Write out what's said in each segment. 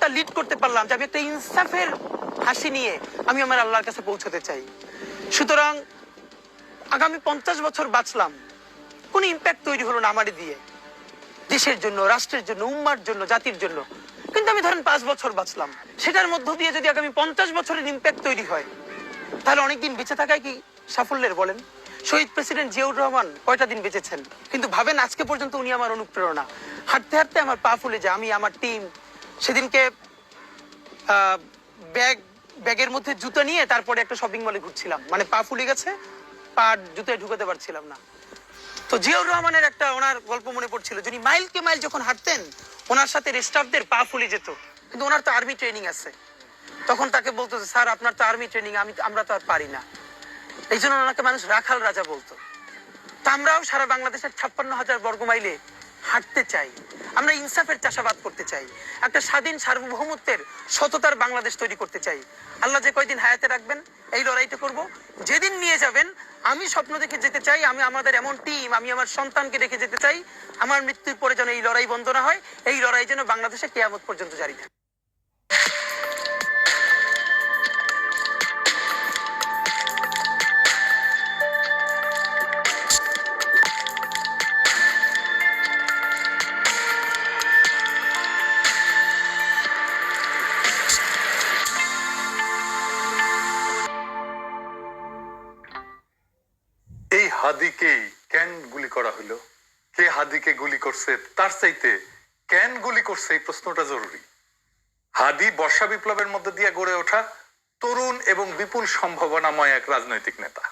রাস্তা লিড করতে পারলাম, যে আমি একটা ইনসাফের হাসি নিয়ে আমি আমার আল্লাহর কাছে পৌঁছতে চাই। সুতরাং আগামী 50 বছর বাঁচলাম, কোন ইম্প্যাক্ট তৈরি হলো না আমারই দিয়ে, দেশের জন্য, রাষ্ট্রের জন্য, উম্মার জন্য, জাতির জন্য। কিন্তু আমি ধরেন 5 বছর বাঁচলাম, সেটার মধ্য দিয়ে যদি আগামী 50 বছরের ইম্প্যাক্ট তৈরি হয়, তাহলে অনেকদিন বেঁচে থাকায় কি সাফল্যের বলেন? শহীদ প্রেসিডেন্ট জিয়াউর রহমান কয়টা দিন বেঁচেছেন, কিন্তু ভাবেন আজকে পর্যন্ত উনি আমার অনুপ্রেরণা। হাঁটতে হাঁটতে আমার পা ফুলে যায়। আমি, আমার টিম সেদিনকে ব্যাগের মধ্যে জুতো নিয়ে তারপরে একটা শপিং মলে ঘুরছিলাম, মানে পা ফুলে গেছে, পা জুতোয় ঢুকাতে পারছিলাম না। তো জিয়াউর রহমানের একটা ওনার গল্প মনে পড়ছিল, যিনি মাইলকে মাইল যখন হাঁটতেন, ওনার সাথে স্টাফদের পা ফুলে যেত, কিন্তু ওনার তো আর্মি ট্রেনিং আছে। তখন তাকে বলতো যে স্যার আপনার তো আর্মি ট্রেনিং, আমরা তো আর পারি না। এই জন্য ওনাকে মানুষ রাখাল রাজা বলতো। তা আমরাও সারা বাংলাদেশের 56,000 বর্গ মাইলে হাঁটতে চাই। আমরা ইনসাফের চাষাবাদ করতে চাই, একটা স্বাধীন সার্বভৌমত্বের সততার বাংলাদেশ তৈরি করতে চাই। আল্লাহ যে কয়দিন হায়াতে রাখবেন এই লড়াইটা করব। যেদিন নিয়ে যাবেন আমি স্বপ্ন দেখে যেতে চাই, আমি আমাদের এমন টিম, আমি আমার সন্তানকে রেখে যেতে চাই, আমার মৃত্যুর পরে যেন এই লড়াই বন্ধ না হয়, এই লড়াই যেন বাংলাদেশে কিয়ামত পর্যন্ত জারি থাকে। এই হাদিকেই কেন গুলি করা হলো, কে হাদিকে গুলি করছে, তার চাইতে কেন গুলি করছে এই প্রশ্নটা জরুরি। হাদি বর্ষা বিপ্লবের মধ্যে দিয়ে গড়ে ওঠা তরুণ এবং বিপুল সম্ভাবনাময় এক রাজনৈতিক নেতা।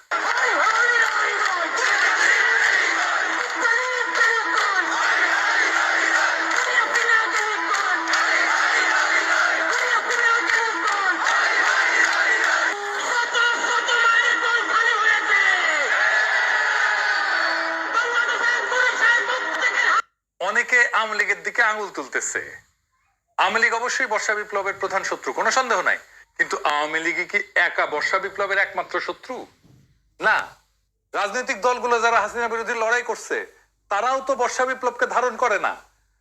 অনেকে আওয়ামী লীগের দিকে আঙুল তুলতেছে। আওয়ামী লীগ অবশ্যই বর্ষা বিপ্লবের প্রধান শত্রু, কোনো সন্দেহ নাই, কিন্তু আওয়ামী লীগই কি একা বর্ষা বিপ্লবের একমাত্র শত্রু? না, রাজনৈতিক দলগুলো যারা হাসিনা বিরোধী লড়াই করছে তারাও তো বর্ষা বিপ্লবকে ধারণ করে না।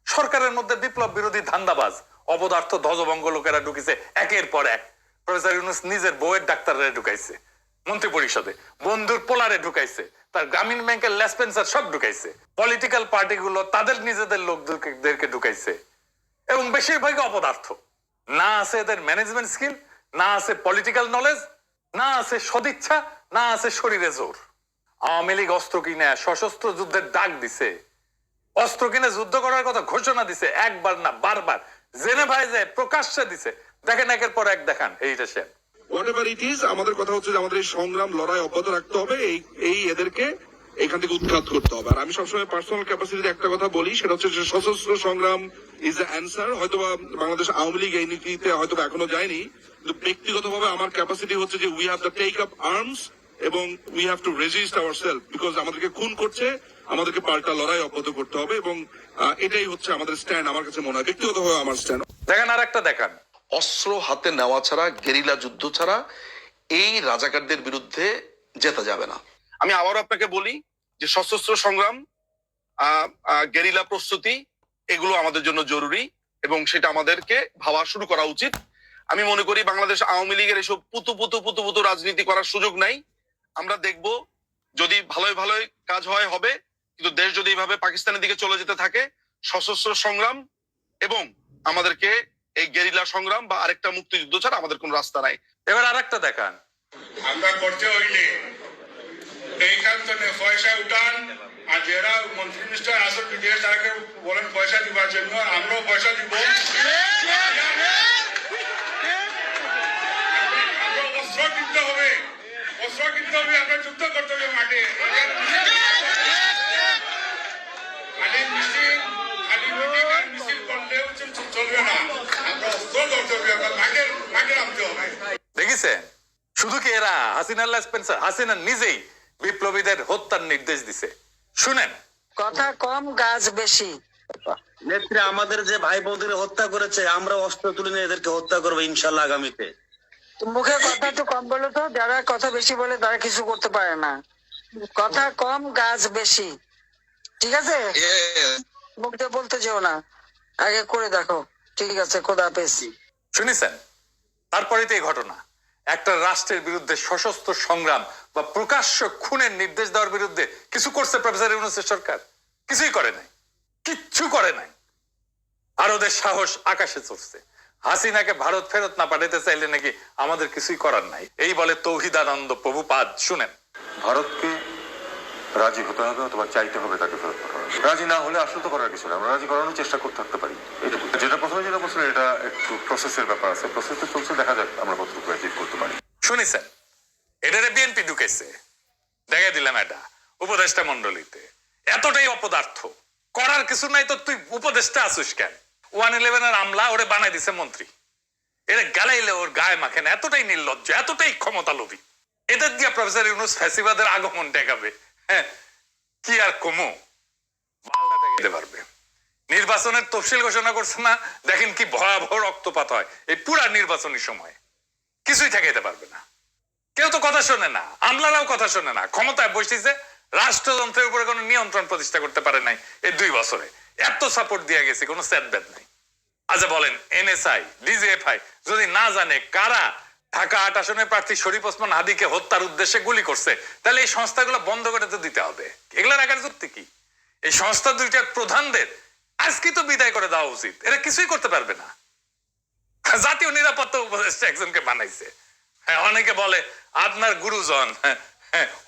সরকারের মধ্যে বিপ্লব বিরোধী ধান্দাবাজ অপদার্থ ধ্বজভঙ্গ লোকেরা ঢুকেছে একের পর এক। প্রফেসর ইউনূস নিজের বউয়ের ডাক্তাররা ঢুকাইছে মন্ত্রী পরিষদে, বন্ধুর পোলারে ঢুকাইছে, তার গ্রামীণ ব্যাংকের লেসপেন্সার সব ঢুকাইছে, পলিটিক্যাল পার্টিগুলো তাদের নিজেদের লোকদেরকে ঢুকাইছে, এবং বেশিরভাগই অপদার্থ। না আছে এদের ম্যানেজমেন্ট স্কিল, না আছে পলিটিক্যাল নলেজ, না আছে সদিচ্ছা, না আছে শরীরে জোর। আওয়ামী লীগ অস্ত্র কিনে সশস্ত্র যুদ্ধের ডাক দিছে, অস্ত্র কিনে যুদ্ধ করার কথা ঘোষণা দিছে, একবার না বারবার জেনেভায় যায় প্রকাশ্যে দিছে। দেখেন একের পর এক দেখান এইটা সে হোয়াটএভার ইট ইজ, আমাদের কথা হচ্ছে যে আমাদের এই সংগ্রাম লড়াই অব্যাহত রাখতে হবে, এই এদেরকে এখান থেকে উৎখাত করতে হবে। আর আমি সবসময় পার্সোনাল ক্যাপাসিটিতে একটা কথা বলি, সেটা হচ্ছে যে সশস্ত্র সংগ্রাম ইজ দ্য অ্যান্সার। হয়তোবা বাংলাদেশ আওয়ামী লীগ এই নীতিতে হয়তোবা এখনো যায়নি, কিন্তু ব্যক্তিগতভাবে আমার ক্যাপাসিটি হচ্ছে যে we have to take up arms এবং we have to resist ourself, because আমাদেরকে খুন করছে, আমাদেরকে পাল্টা লড়াই অব্যাহত করতে হবে, এবং এটাই হচ্ছে আমাদের স্ট্যান্ড। আমার কাছে মনে হয় ব্যক্তিগতভাবে আমার স্ট্যান্ড। দেখেন আর একটা দেখান, অস্ত্র হাতে নেওয়া ছাড়া, গেরিলা যুদ্ধ ছাড়া এই রাজাকারদের বিরুদ্ধে জেতা যাবে না। আমি আবারও আপনাকে বলি যে সশস্ত্র সংগ্রাম, গেরিলা প্রস্তুতি, এগুলো আমাদের জন্য জরুরি এবং সেটা আমাদেরকে ভাবা শুরু করা উচিত। আমি মনে করি বাংলাদেশ আওয়ামী লীগের এসব পুতু রাজনীতি করার সুযোগ নাই। আমরা দেখব যদি ভালোই ভালোই কাজ হয় হবে, কিন্তু দেশ যদি এইভাবে পাকিস্তানের দিকে চলে যেতে থাকে, সশস্ত্র সংগ্রাম এবং আমাদেরকে এই গেরিলা সংগ্রাম বা আরেকটা মুক্তিযুদ্ধ ছাড়া আমাদের কোন রাস্তা নাই। এবার আর একটা দেখান, আমরা করতে হইলে এইখান থেকে পয়সা উঠান, আর যারা মন্ত্রী মিনিস্টার আসল বিদেশ তাকে বলেন পয়সা দিবার জন্য, আমরাও পয়সা দিব। আমরা অস্ত্র কিনতে হবে, আমরা যুদ্ধ করতে হবে মাঠে। খালি মিছিল করলেও চলবে না, আমরা অস্ত্র করতে হবে, আমরা মাঠে নামতে হবে। দেখেছেন শুধু কি এরা হাসিনার লেসপেন্সার, হাসিনা নিজেই বিপ্লবীদের হত্যার নির্দেশ দিছে। শুনেন, কথা কম কাজ বেশি। নেত্রী আমাদের যে ভাই বোনদের হত্যা করেছে, আমরা অস্ত্র তুলে নিয়ে এদেরকে হত্যা করবো ইনশাল্লাহ আগামীতে। মুখে কথা তো কম বলো তো, যারা কথা বেশি বলে তারা কিছু করতে পারে না। কথা কম কাজ বেশি, ঠিক আছে? মুখ দিয়ে বলতে যেও না, আগে করে দেখো। ঠিক আছে, খোদা হাফেজ। শুনেছেন? তারপরে তো এই ঘটনা, একটা রাষ্ট্রের বিরুদ্ধে সশস্ত্র সংগ্রাম বা প্রকাশ্য খুনের নির্দেশ দেওয়ার বিরুদ্ধে কিছু করছে প্রফেসর ইউনূসের সরকার? কিছুই করে নাই, কিচ্ছু করে নাই। আর ওদের সাহস আকাশে চড়ছে। হাসিনাকে ভারত ফেরত না পাঠাতে চাইলে নাকি আমাদের কিছুই করার নাই, এই বলে তৌহিদানন্দ প্রভুপাদ। শুনেন, ভারতকে রাজি হতে হবে অথবা চাইতে হবে তাকে ফেরত পাঠানো। রাজি না হলে আসলে তো করার কিছু না, আমরা রাজি করানোর চেষ্টা করতে থাকতে পারি। এটুকু। যেটা প্রথমে যেটা বলছিলেন, এটা একটু প্রসেসের ব্যাপার আছে, প্রসেসে চলছে, দেখা যাক আমরা কতটুকু অ্যাচিভ করতে পারি। শুনেছেন? এটারে বিএনপি ঢুকেছে, দেখা দিলাম এটা উপদেষ্টা মন্ডলীতে। এতটাই অপদার্থ, করার কিছু নাই তো তুই উপদেষ্টা আসুস কেন? 111 আমলা ওরে বানাই দিছে মন্ত্রী, এরা গালাইলে ওর গায়ে মাখে না। এতটাই নির্লজ্জ, এতটাই ক্ষমতা লোভী। এদের দিয়ে প্রফেসর ইউনূস ফ্যাসিবাদের আগমন টেকাবে। হ্যাঁ, কি আর কমো বালটা টেকাতে পারবে। নির্বাচনের তফসিল ঘোষণা করছে না, দেখেন কি ভয়াবহ রক্তপাত হয় এই পুরা নির্বাচনী সময়। কিছুই ঠেকাইতে পারবে না, কেউ তো কথা শোনে না, আমলারাও কথা শোনে না। ক্ষমতায় বসেছে, রাষ্ট্রযন্ত্রের উপরে কোনো নিয়ন্ত্রণ প্রতিষ্ঠা করতে পারে নাই এই 2 বছরে। এত সাপোর্ট দিয়ে গেছে, কোনো সেটব্যাট নাই। আচ্ছা বলেন, এনএসআই, ডিজিএফআই যদি না জানে কারা ঢাকা 8 আসনের প্রার্থী শরীফ ওসমান হাদিকে হত্যার উদ্দেশ্যে গুলি করছে, তাহলে এই সংস্থাগুলো বন্ধ করে তো দিতে হবে। এগুলো রাখার যুক্তি কি? এই সংস্থা দুইটার প্রধানদের আজকে তো বিদায় করে দেওয়া উচিত। এরা কিছুই করতে পারবে না। জাতীয় নিরাপত্তা উপদেষ্টা একজনকে বানাইছে। হ্যাঁ, অনেকে বলে আপনার গুরুজন,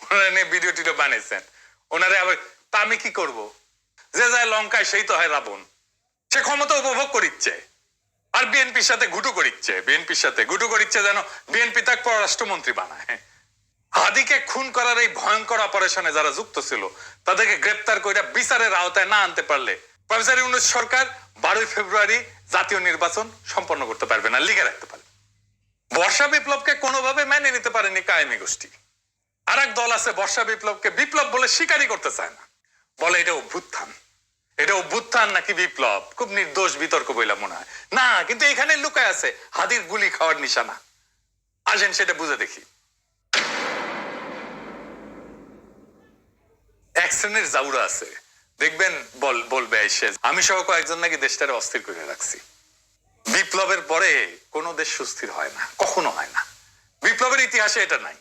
ওনারা নিয়ে ভিডিও টিডিও বানাইছেন। ওনারে আবার তা আমি কি করব? যে যায় লঙ্কায় সেই তো হয় রাবণ। সে ক্ষমতা উপভোগ করিচ্ছে আর বিএনপির সাথে ঘুটু করিচ্ছে যেন বিএনপি তাকে পররাষ্ট্রমন্ত্রী বানায়। হাদিকে খুন করার এই ভয়ঙ্কর অপারেশনে যারা যুক্ত ছিল তাদেরকে গ্রেপ্তার করে বিচারের আওতায় না আনতে পারলে প্রফেসর ইউনূস সরকার 12 ফেব্রুয়ারি জাতীয় নির্বাচন সম্পন্ন করতে পারবে না, লিখে রাখতে পারবে। বর্ষা বিপ্লবকে কোনোভাবে মেনে নিতে পারেনি কায়েমি গোষ্ঠী। আর এক দল আছে বর্ষা বিপ্লবকে বিপ্লব বলে স্বীকারই করতে চায় না, বলে এটা অভ্যুত্থান। এটা অভ্যুত্থান নাকি বিপ্লব খুব নির্দোষ বিতর্ক বইলা মনে হয় না, কিন্তু এখানে লুকায় আছে হাদির গুলি খাওয়ার নিশানা। আসেন সেটা বুঝে দেখি। এক শ্রেণীর জাউরা আছে, দেখবেন বলবে এসে আমি সহ কয়েকজন নাকি দেশটারে অস্থির করে রাখছি। বিপ্লবের পরে কোনো দেশ সুস্থির হয় না, কখনো হয় না। বিপ্লবের ইতিহাসে এটা নাই।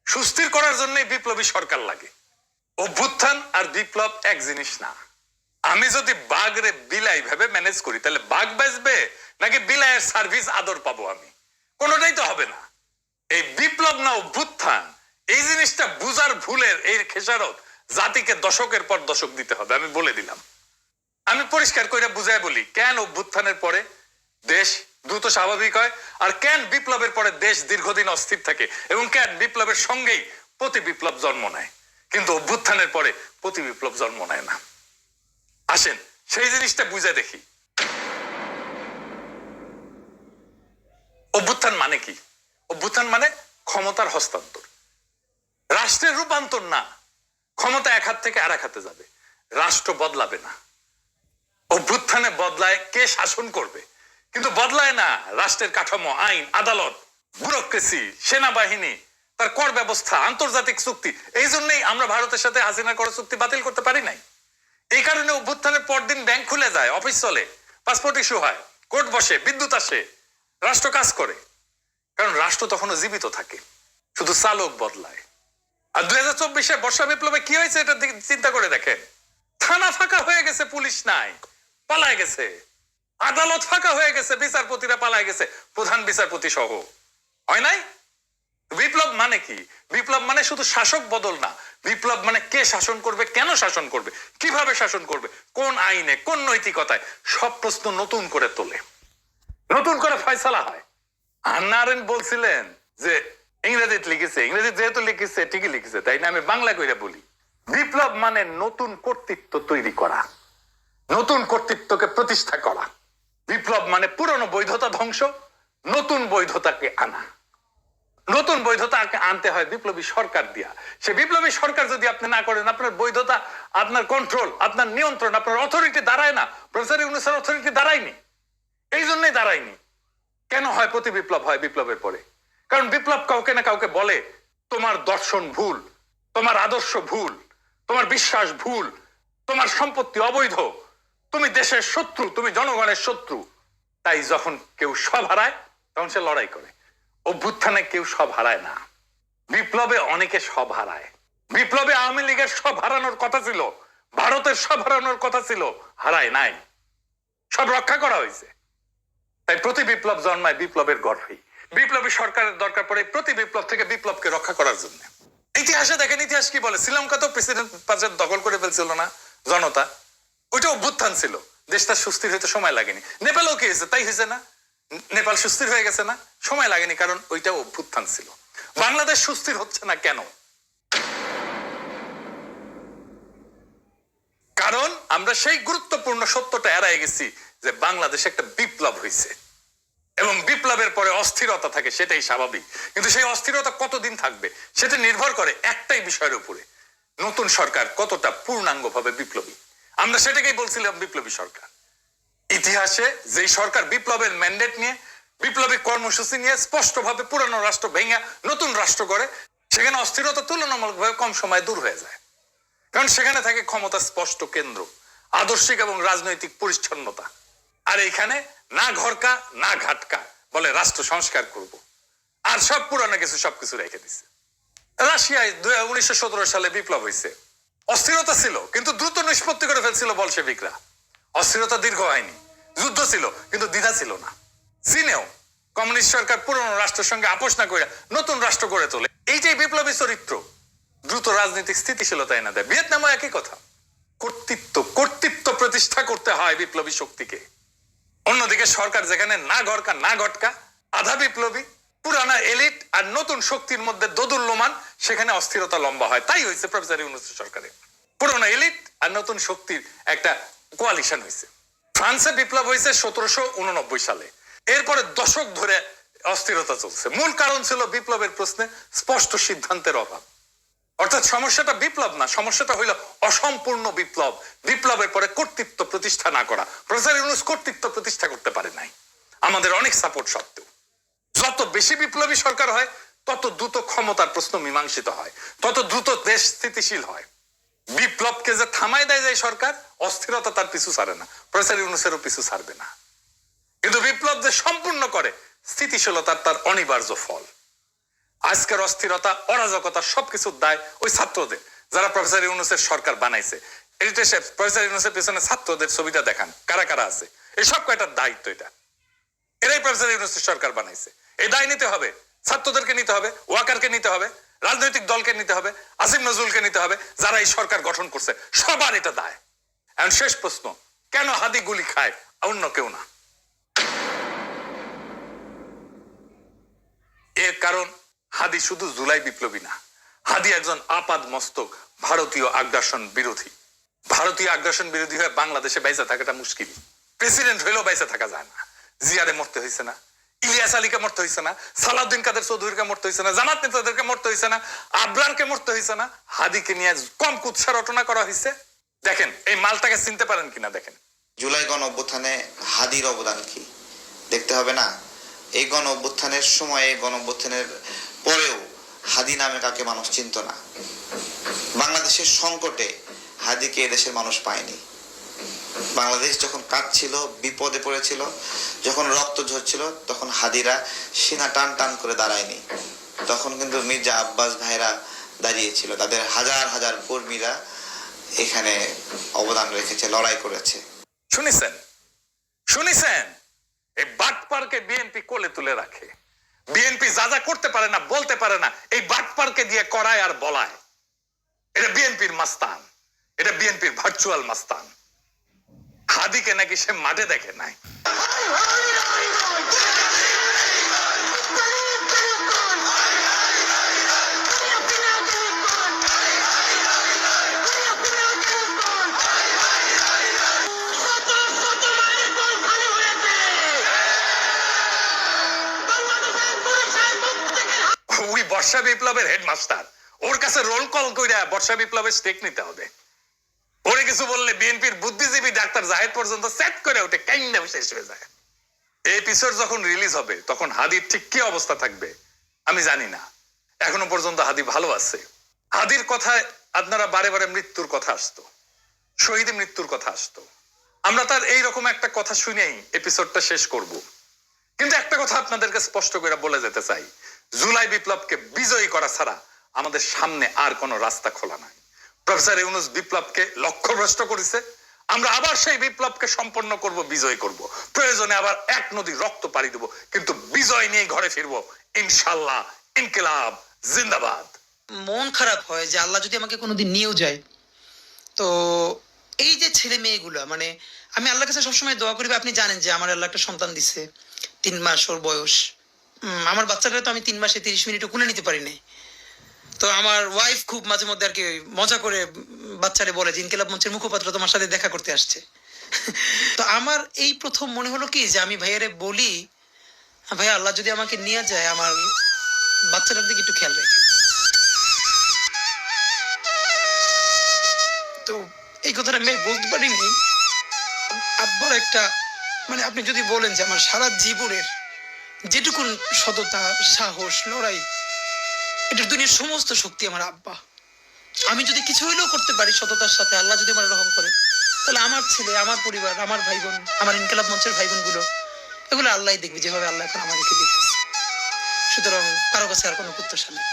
সুস্থির করার জন্য বিপ্লবী সরকার লাগে। অভ্যুত্থান আর বিপ্লব এক জিনিস না। আমি যদি বাঘরে বিলাই ভাবে ম্যানেজ করি তাহলে বাঘ বাঁচবে নাকি বিলাইয়ের সার্ভিস আদর পাবো আমি? কোনোটাই তো হবে না। এই বিপ্লব না অভ্যুত্থান, এই জিনিসটা বুঝার ভুলের এই খেসারত জাতিকে দশকের পর দশক দিতে হবে। আমি বলে দিলাম, আমি পরিষ্কার করে বুঝাই বলি কেন অভ্যুত্থানের পরে দেশ দ্রুত স্বাভাবিক হয় আর কেন বিপ্লবের পরে দেশ দীর্ঘদিন অস্থির থাকে এবং কেন বিপ্লবের সঙ্গেই প্রতি বিপ্লব জন্ম নেয় কিন্তু অভ্যুত্থানের পরে প্রতি বিপ্লব জন্ম নেয় না। আসেন সেই জিনিসটা বুঝে দেখি। অভ্যুত্থান মানে কি? অভ্যুত্থান মানে ক্ষমতার হস্তান্তর, রাষ্ট্রের রূপান্তর না। ক্ষমতা এক হাত থেকে আর এক হাতে যাবে, রাষ্ট্র বদলাবে না। অভ্যুত্থানে বদলায় কে শাসন করবে, কিন্তু বদলায় না রাষ্ট্রের কাঠামো, আইন, আদালত, ব্যুরোক্রেসি, সেনাবাহিনী, তার কর ব্যবস্থা, আন্তর্জাতিক চুক্তি। এই জন্যই আমরা ভারতের সাথে হাসিনা করা চুক্তি বাতিল করতে পারি নাই। এই কারণে অভ্যুত্থানের পরদিন ব্যাংক খুলে যায়, অফিস চলে, পাসপোর্ট ইস্যু হয়, কোর্ট বসে, বিদ্যুৎ আসে, রাষ্ট্র কাজ করে। কারণ রাষ্ট্র তখনও জীবিত থাকে, শুধু চালক বদলায়। আর 2024 বর্ষা বিপ্লবে কি হয়েছে এটা চিন্তা করে দেখেন। থানা ফাঁকা হয়ে গেছে, পুলিশ নাই, পালায় গেছে। আদালত ফাঁকা হয়ে গেছে, বিচারপতিরা পালায় গেছে, প্রধান বিচারপতি সহ। হয় নাই? বিপ্লব মানে কি? বিপ্লব মানে শুধু শাসক বদল না। বিপ্লব মানে কে শাসন করবে, কেন শাসন করবে, কিভাবে শাসন করবে, কোন আইনে, কোন নৈতিকতায়, সব প্রশ্ন নতুন করে তোলে, নতুন করে ফয়সালা হয়। হান্না আরেন্ট বলছিলেন যে ইংরেজিতে লিখেছে, ইংরেজি যেহেতু লিখেছে ঠিকই লিখেছে, তাই না? আমি বাংলা কইরা বলি, বিপ্লব মানে নতুন কর্তৃত্ব তৈরি করা, নতুন কর্তৃত্বকে প্রতিষ্ঠা করা। বিপ্লব মানে পুরনো বৈধতা ধ্বংস, নতুন বৈধতাকে আনা। নতুন বৈধতাকে আনতে হয় বিপ্লবী সরকার দিয়া। সে বিপ্লবী সরকার যদি আপনি না করেন, আপনার বৈধতা, আপনার কন্ট্রোল, আপনার নিয়ন্ত্রণ, আপনার অথরিটি দাঁড়ায় না। প্রফেসর ইউনূসের অথরিটি দাঁড়ায়নি, এই জন্যই দাঁড়ায়নি। কেন হয় প্রতি বিপ্লব হয় বিপ্লবের পরে? কারণ বিপ্লব কাউকে না কাউকে বলে তোমার দর্শন ভুল, তোমার আদর্শ ভুল, তোমার বিশ্বাস ভুল, তোমার সম্পত্তি অবৈধ, তুমি দেশের শত্রু, তুমি জনগণের শত্রু। তাই যখন কেউ সব হারায় তখন সে লড়াই করে। অভ্যুত্থানে কেউ সব হারায় না, বিপ্লবে অনেকে সব হারায়। বিপ্লবে আওয়ামী লীগের সব হারানোর কথা ছিল, ভারতের সব হারানোর কথা ছিল, হারায় নাই, সব রক্ষা করা হয়েছে। তাই প্রতি বিপ্লব জন্মায় বিপ্লবের গর্ভেই। বিপ্লবী সরকারের দরকার পড়ে প্রতি বিপ্লব থেকে বিপ্লবকে রক্ষা করার জন্য। ইতিহাসে দেখেন, ইতিহাস কি বলে, শ্রীলঙ্কা তো প্রেসিডেন্ট পাঁচের দখল করে ফেলছিল না জনতা, ওইটা অভ্যুত্থান ছিল, দেশটা সুস্থির হইতে সময় লাগেনি। নেপালও কি হয়েছে, তাই হয়েছে না? নেপাল সুস্থির হয়ে গেছে না? সময় লাগেনি, কারণ ওইটা অভ্যুত্থান ছিল। বাংলাদেশ সুস্থির হচ্ছে না কেন? কারণ আমরা সেই গুরুত্বপূর্ণ সত্যটা এড়াই গেছি যে বাংলাদেশে একটা বিপ্লব হয়েছে এবং বিপ্লবের পরে অস্থিরতা থাকে, সেটাই স্বাভাবিক। কিন্তু সেই অস্থিরতা কতদিন থাকবে সেটা নির্ভর করে একটাই বিষয়ের উপরে, নতুন সরকার কতটা পূর্ণাঙ্গভাবে বিপ্লবী। আমরা সেটাকেই বলছিলাম বিপ্লবী সরকার। ইতিহাসে যে সরকার বিপ্লবের ম্যান্ডেট নিয়ে, বিপ্লবী কর্মসূচি নিয়ে স্পষ্টভাবে পুরানো রাষ্ট্র ভেঙে নতুন রাষ্ট্র করে, সেখানে অস্থিরতা তুলনামূলকভাবে কম সময়ে দূর হয়ে যায়। কারণ সেখানে থাকে ক্ষমতা স্পষ্ট কেন্দ্র, আদর্শিক এবং রাজনৈতিক পরিচ্ছন্নতা। আর এইখানে না ঘরকা না ঘাটকা, বলে রাষ্ট্র সংস্কার করব, আর সব পুরানো কিছু সবকিছু রেখে দিছে। রাশিয়ায় 1917 সালে বিপ্লব হয়েছে, অস্থিরতা ছিল কিন্তু দ্রুত নিষ্পত্তি করে ফেলছিল বলশেভিকরা। অস্থিরতা দীর্ঘ হয়নি, যুদ্ধ ছিল কিন্তু দ্বিধা ছিল না। চীনেও কমিউনিস্ট সরকার পুরনো রাষ্ট্রের সঙ্গে আপোষ না করে নতুন রাষ্ট্র গড়ে তোলে। এইটাই বিপ্লবী চরিত্র, দ্রুত রাজনৈতিক স্থিতিশীলতা এনে দেয়। ভিয়েতনামও একই কথা। কর্তৃত্ব প্রতিষ্ঠা করতে হয় বিপ্লবী শক্তিকে। অন্যদিকে সরকার যেখানে না ঘরকা না ঘটকা, আধা বিপ্লবী, পুরানা এলিট আর নতুন শক্তির মধ্যে দোদুল্যমান, সেখানে অস্থিরতা লম্বা হয়। তাই হয়েছে প্রফেসর ইউনূসের সরকারে, পুরোনো এলিট আর নতুন শক্তির একটা কোয়ালিশন হয়েছে। ফ্রান্সে বিপ্লব হয়েছে 1789 সালে। এরপরে দশক ধরে অস্থিরতা চলছে। মূল কারণ ছিল বিপ্লবের প্রশ্নে স্পষ্ট সিদ্ধান্তের অভাব। অর্থাৎ সমস্যাটা বিপ্লব না, সমস্যাটা হইল অসম্পূর্ণ বিপ্লব, বিপ্লবের পরে কর্তৃত্ব প্রতিষ্ঠা না করা। প্রফেসর ইউনূস কর্তৃত্ব প্রতিষ্ঠা করতে পারে নাই, আমাদের অনেক সাপোর্ট সত্ত্বেও। যত বেশি বিপ্লবী সরকার হয় তত দ্রুত ক্ষমতার প্রশ্ন মীমাংসিত হয়, তত দ্রুত দেশ স্থিতিশীল হয়। বিপ্লবকে যে থামায় দেয় যায় সরকার, অস্থিরতা তার পিছু ছাড়ে না, প্রফেসর ইউনূসেরও পিছু ছাড়বে না। কিন্তু বিপ্লব যে সম্পূর্ণ করে, স্থিতিশীলতার তার অনিবার্য ফল। আজকের অস্থিরতা, অরাজকতা সবকিছুর দায় ওই ছাত্রদের, যারা প্রফেসর ইউনূসের সরকার বানাইছে। প্রফেসর ইউনূসের পেছনে ছাত্রদের ছবিটা দেখান, কারা কারা আছে। এই সব কয়টার দায়িত্ব এটা, এরাই প্রফেসর ইউনূসের সরকার বানাইছে। এই দায় নিতে হবে, ছাত্রদেরকে নিতে হবে, ওয়াকারকে নিতে হবে, রাজনৈতিক দলকে নিতে হবে, আসিফ নজরুলকে নিতে হবে, যারা এই সরকার গঠন করছে, সবার এটা দায়। এখন শেষ প্রশ্ন, কেন হাদি গুলি খায়, অন্য কেউ না? এর কারণ হাদি শুধু জুলাই বিপ্লবী না, হাদি একজন আপাদ মস্তক ভারতীয় আগ্রাসন বিরোধী। ভারতীয় আগ্রাসন বিরোধী হয়ে বাংলাদেশে বাইসা থাকাটা মুশকিল। প্রেসিডেন্ট হইলেও বাইসা থাকা যায় না। জিয়ারে মরতে হয়েছে না, ইলিয়াস আলীকে মরতে হয়েছে না, সালাউদ্দিন কাদের চৌধুরীকে মরতে হয়েছে না, জামাত নেতাদেরকে মরতে হয়েছে না, আবরারকে মরতে হয়েছে না, হাদিকে নিয়ে কম কুৎসা রটনা করা হয়েছে। দেখেন এই মালটাকে চিনতে পারেন কিনা দেখেন। জুলাই গণ অভ্যুত্থানে হাদির অবদান কি দেখতে হবে না? এই গণ অভ্যুত্থানের সময়, এই গণ অভ্যুত্থানের পরেও হাদি নামে কাকে মানুষ চিনত না। বাংলাদেশের সংকটে হাদিকে এদেশের মানুষ পায়নি। বাংলাদেশ যখন কাঁদছিল, বিপদে পড়েছিল, যখন রক্ত ঝরছিল, তখন হাদিরা সিনা টান টান করে দাঁড়ায়নি। তখন কিন্তু মির্জা আব্বাস ভাইরা দাঁড়িয়েছিল, তাদের হাজার হাজার কর্মীরা এখানে অবদান রেখেছে, লড়াই করেছে। শুনেছেন এই বাটপারকে বিএনপি কোলে তুলে রাখে। বিএনপি যা যা করতে পারে না, বলতে পারে না, এই বাটপারকে দিয়ে করায় আর বলায়। এটা বিএনপির মাস্তান, এটা বিএনপির ভার্চুয়াল মাস্তান। হাদিকে নাকি সে মাঠে দেখে নাই। ওই বর্ষা বিপ্লবের হেডমাস্টার, ওর কাছে রোল কল কইরা বর্ষা বিপ্লবের স্টেক নিতে হবে। ওরে কিছু বললে বিএনপির বুদ্ধিজীবী ডাক্তার জাহেদ পর্যন্ত সেট করে ওঠে, কাইন্না শেষ হয়ে যায়। এই এপিসোড যখন রিলিজ হবে তখন হাদির ঠিক কি অবস্থা থাকবে আমি জানি না। এখনো পর্যন্ত হাদি ভালো আছে। হাদির কথায় আপনারা বারে বারে মৃত্যুর কথা আসতো, শহীদ মৃত্যুর কথা আসতো। আমরা তার এইরকম একটা কথা শুনেই এপিসোডটা শেষ করব। কিন্তু একটা কথা আপনাদেরকে স্পষ্ট করে বলে যেতে চাই, জুলাই বিপ্লবকে বিজয়ী করা ছাড়া আমাদের সামনে আর কোনো রাস্তা খোলা নাই। প্রফেসর ইউনূস বিপ্লবকে লক্ষ্যভ্রষ্ট করেছে, আমরা আবার সেই বিপ্লবকে সম্পন্ন করব, বিজয় করব, প্রয়োজনে আবার এক নদী রক্ত পাড়ি দেব, কিন্তু বিজয় নিয়ে ঘরে ফিরবো ইনশাল্লাহ। ইনকিলাব জিন্দাবাদ। মন খারাপ হয় যে আল্লাহ যদি আমাকে কোনোদিন নিয়েও যায়, তো এই যে ছেলে মেয়েগুলো, মানে আমি আল্লাহর কাছে সবসময় দোয়া করি, আপনি জানেন যে আমার আল্লাহ একটা সন্তান দিছে, 3 মাস ওর বয়স। আমার বাচ্চাটা তো আমি 3 মাসে 30 মিনিটও কোলে নিতে পারি নাই। তো আমার ওয়াইফ খুব মাঝে মধ্যে আর কি মজা করে বাচ্চারে বলে যে ইনকিলাব মঞ্চের মুখপাত্র তোমার সাথে দেখা করতে আসছে। তো আমার এই প্রথম মনে হলো কি যে আমি ভাইয়ারে বলি, ভাইয়া আল্লাহ যদি আমাকে নিয়ে যায় আমার বাচ্চাটার দিকে একটু খেয়াল রেখে। তো এই কথাটা আমি বলতে পারিনি। আব্বার একটা, মানে আপনি যদি বলেন যে আমার সারা জীবনের যেটুকুন সততা, সাহস, লড়াই, এটার দুনিয়ার সমস্ত শক্তি আমার আব্বা। আমি যদি কিছু হইলেও করতে পারি সততার সাথে, আল্লাহ যদি আমার রহম করে, তাহলে আমার ছেলে, আমার পরিবার, আমার ভাই বোন, আমার ইনকিলাব মঞ্চের ভাই বোনগুলো, এগুলো আল্লাহ দেখবে যেভাবে আল্লাহ এখন আমাদেরকে দেখতেছে। সুতরাং কারো কাছে আর কোনো প্রত্যাশা নেই।